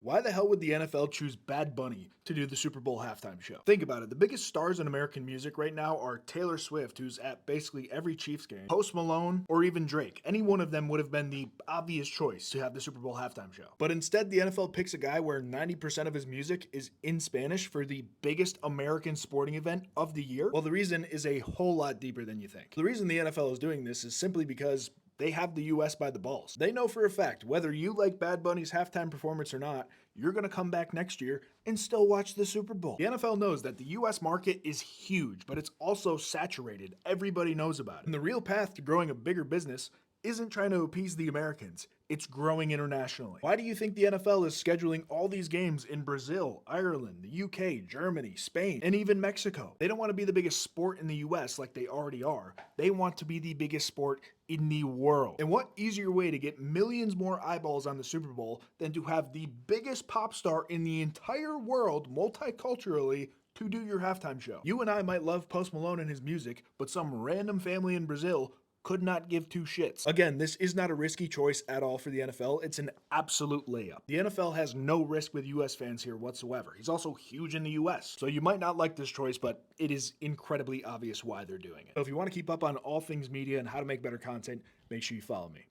Why the hell would the NFL choose Bad Bunny to do the Super Bowl halftime show? Think about it. The biggest stars in American music right now are Taylor Swift, who's at basically every Chiefs game, Post Malone, or even Drake. Any one of them would have been the obvious choice to have the Super Bowl halftime show. But instead, the NFL picks a guy where 90% of his music is in Spanish for the biggest American sporting event of the year. Well, the reason is a whole lot deeper than you think. The reason the NFL is doing this is simply because they have the US by the balls. They know for a fact, whether you like Bad Bunny's halftime performance or not, you're going to come back next year and still watch the Super Bowl. The NFL knows that the US market is huge, but it's also saturated. Everybody knows about it. And the real path to growing a bigger business isn't trying to appease the Americans. It's growing internationally. Why do you think the NFL is scheduling all these games in Brazil, Ireland, the UK, Germany, Spain, and even Mexico? They don't want to be the biggest sport in the US like they already are. They want to be the biggest sport in the world. And what easier way to get millions more eyeballs on the Super Bowl than to have the biggest pop star in the entire world multiculturally to do your halftime show? You and I might love Post Malone and his music, but some random family in Brazil could not give two shits. Again, this is not a risky choice at all for the NFL. It's an absolute layup. The NFL has no risk with US fans here whatsoever. He's also huge in the US. So you might not like this choice, but it is incredibly obvious why they're doing it. So if you want to keep up on all things media and how to make better content, make sure you follow me.